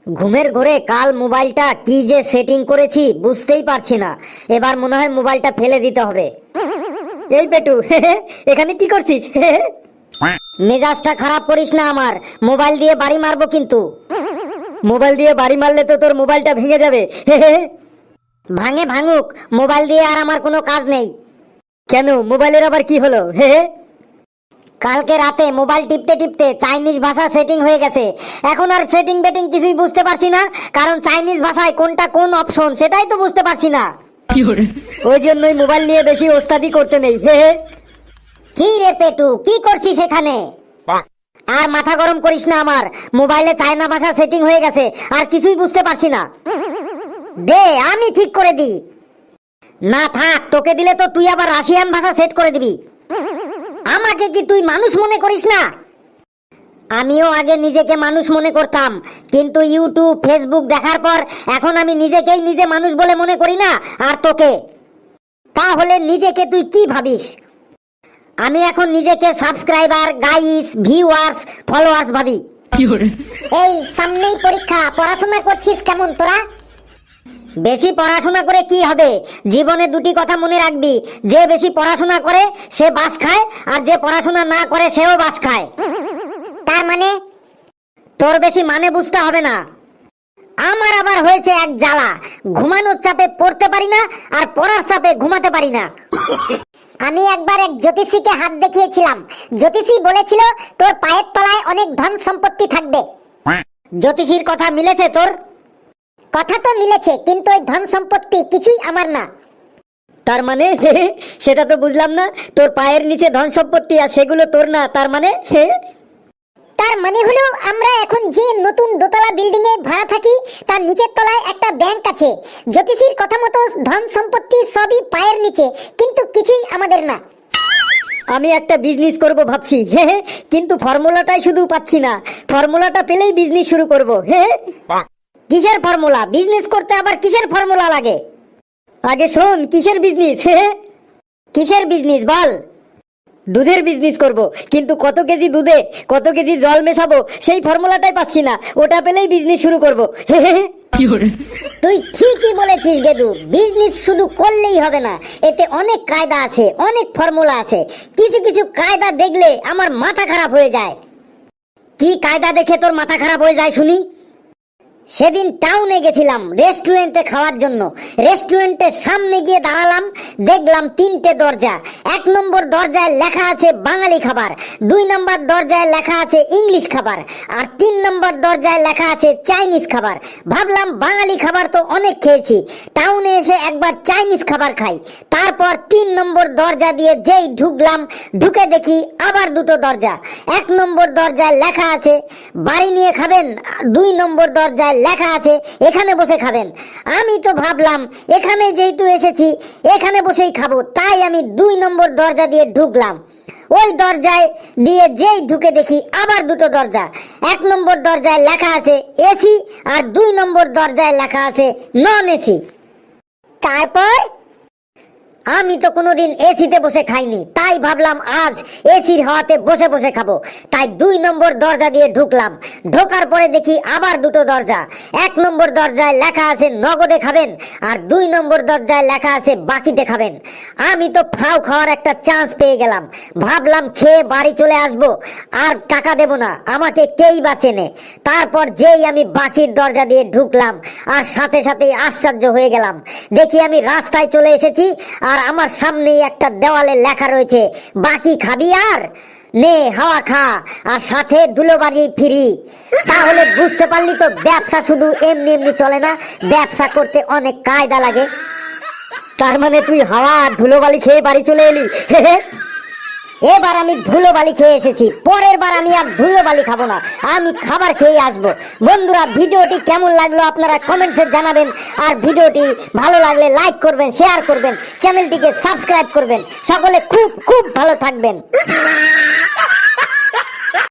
ঘুমের ঘোরে কাল মোবাইলটা কি যে সেটিং করেছি বুঝতেই পারছি না। এবার মনে হয় মোবাইলটা ফেলে দিতে হবে। এই পেটু, এখানে কি করছিস? মেজাজটা খারাপ করিস না আমার, মোবাইল দিয়ে বাড়ি মারবো কিন্তু। মোবাইল দিয়ে বাড়ি মারলে তো তোর মোবাইলটা ভেঙে যাবে। ভাঙে ভাঙুক, মোবাইল দিয়ে আর আমার কোনো কাজ নেই। কেন, মোবাইলের আবার কি হলো? কালকে রাতে মোবাইল টিপতে টিপতে চাইনিজ ভাষা সেটিং হয়ে গেছে। এখন আর সেটিং বেটিং কিছুই বুঝতে পারছি না, কারণ চাইনিজ ভাষায় কোনটা কোন অপশন সেটাই তো বুঝতে পারছি না। ওই জন্যই মোবাইল নিয়ে বেশি ওস্তাদি করতে নেই। কি রে পেটু, কি করছিস এখানে? আর মাথা গরম করিস না আমার, মোবাইলে চায়না ভাষা সেটিং হয়ে গেছে, আর কিছুই বুঝতে পারছি না। দে, আমি ঠিক করে দিই। না থাক, তোকে দিলে তো তুই আবার রাশিয়ান ভাষা সেট করে দিবি। আমাকে কি তুই মানুষ মনে করিস না? আমিও আগে নিজেকে মানুষ মনে করতাম, কিন্তু ইউটিউব ফেসবুক দেখার পর এখন আমি নিজেকেই নিজে মানুষ বলে মনে করি না। আর তোকে? তাহলে নিজেকে তুই কি ভাবিস? আমি এখন নিজেকে সাবস্ক্রাইবার, গাইস, ভিউয়ার্স, ফলোয়ার্স ভাবি। এই সামনেই পরীক্ষা, পড়াশোনা করছিস কেমন তোরা? বেশি পড়াশোনা করে কি হবে? জীবনে দুটি কথা মনে রাখবি, যে বেশি পড়াশোনা করে সে বাস খায়, আর যে পড়াশোনা না করে সেও বাস খায়। তার মানে? তোর বেশি মানে বুঝতে হবে না। আমার আবার হয়েছে এক জ্বালা, ঘুমানোর চাপে পড়তে পারি না, আর পড়ার চাপে ঘুমাতে পারি না। আমি একবার এক জ্যোতিষীকে হাত দেখিয়েছিলাম। জ্যোতিষী বলেছিল তোর পায়ের তলায় অনেক ধন সম্পত্তি থাকবে। জ্যোতিষীর কথা মিলেছে তোর? কথা তো মিলেছে, কিন্তু ওই ধন সম্পত্তি কিছুই আমার না। তার মানে? সেটা তো বুঝলাম না। তোর পায়ের নিচে ধন সম্পত্তি আর সেগুলো তোর না, তার মানে? তার মানে হলো আমরা এখন যে নতুন দোতলা বিল্ডিং এ ভাড়া থাকি তার নিচের তলায় একটা ব্যাংক আছে। জ্যোতিষীর কথা মতো ধন সম্পত্তি সবই পায়ের নিচে, কিন্তু কিছুই আমাদের না। আমি একটা বিজনেস করব ভাবছি, কিন্তু ফর্মুলাটাই শুধু পাচ্ছি না। ফর্মুলাটা পেলেই বিজনেস শুরু করব। কিসের ফর্মুলা? বিজনেস করতে আবার কিসের ফর্মুলা লাগে? আগে শোন, কিসের বিজনেস? কিসের বিজনেস বল? দুধের বিজনেস করব, কিন্তু কত কেজি দুধে কত কেজি জল মেশাবো সেই ফর্মুলাটাই পাচ্ছি না। ওটা পেলেই বিজনেস শুরু করব। তুই ঠিকই বলেছিস গেদু, বিজনেস শুধু করলেই হবে না, এতে অনেক কায়দা আছে, অনেক ফর্মুলা আছে। কিছু কিছু কায়দা দেখলে আমার মাথা খারাপ হয়ে যায়। কি কায়দা দেখে তোর মাথা খারাপ হয়ে যায় শুনি? সেদিন টাউনে গেছিলাম রেস্টুরেন্টে খাওয়ার জন্য। রেস্টুরেন্টের সামনে গিয়ে দাঁড়ালাম, দেখলাম 3টে দরজা। 1 নম্বর দরজায় লেখা আছে বাঙালি খাবার, 2 নম্বর দরজায় লেখা আছে ইংলিশ খাবার, আর 3 নম্বর দরজায় লেখা আছে চাইনিজ খাবার। ভাবলাম বাঙালি খাবার তো অনেক খেয়েছি, টাউনে এসে একবার চাইনিজ খাবার খাই। তারপর 3 নম্বর দরজা দিয়ে যেই ঢুকলাম, ঢুকে দেখি আবার 2টো দরজা। 1 নম্বর দরজায় লেখা আছে বাড়ি নিয়ে খাবেন, 2 নম্বর দরজায় লেখা আছে এখানে বসে খাবেন। আমি তো ভাবলাম এখানে যেহেতু এসেছি এখানে বসেই খাবো, তাই আমি 2 নম্বর দরজা দিয়ে ঢুকলাম। ওই দরজায় দিয়ে যেই ঢুকে দেখি আবার 2টো দরজা। 1 নম্বর দরজায় লেখা আছে এসি, আর 2 নম্বর দরজায় লেখা আছে নন এসি। তারপর আমি তো কোনোদিন এসিতে বসে খাইনি, তাই ভাবলাম আজ এসির হাওয়াতে বসে বসে খাবো। তাই 2 নম্বর দরজা দিয়ে ঢুকলাম। ঢোকার পরে দেখি আবার 2টো দরজা। 1 নম্বর দরজায় লেখা আছে নগদে খাবেন, আর 2 নম্বর দরজায় লেখা আছে বাকিতে খাবেন। আমি তো ফাও খাওয়ার একটা চান্স পেয়ে গেলাম। ভাবলাম খেয়ে বাড়ি চলে আসবো, আর টাকা দেব না, আমাকে কেই বা চেনে। তারপর যেই আমি বাকির দরজা দিয়ে ঢুকলাম, আর সাথে সাথেই আশ্চর্য হয়ে গেলাম। দেখি আমি রাস্তায় চলে এসেছি, আর আমার সামনেই একটা দেওয়ালে লেখা রয়েছে বাকি খাবি আর নে হাওয়া খা, আর সাথে ধুলোবালি ফ্রি। তাহলে বুঝতে পারলি তো, ব্যবসা শুধু এমনি এমনি চলে না, ব্যবসা করতে অনেক কায়দা লাগে। তার মানে তুই হাওয়া আর ধুলোবালি খেয়ে বাড়ি চলে এলি? এবার আমি ধুলোবালি খেয়ে এসেছি, পরের বার আমি আর ধুলোবালি খাবো না, আমি খাবার খেয়ে আসবো। বন্ধুরা, ভিডিওটি কেমন লাগলো আপনারা কমেন্টসে জানাবেন, আর ভিডিওটি ভালো লাগলে লাইক করবেন, শেয়ার করবেন, চ্যানেলটিকে সাবস্ক্রাইব করবেন। সকলে খুব খুব ভালো থাকবেন।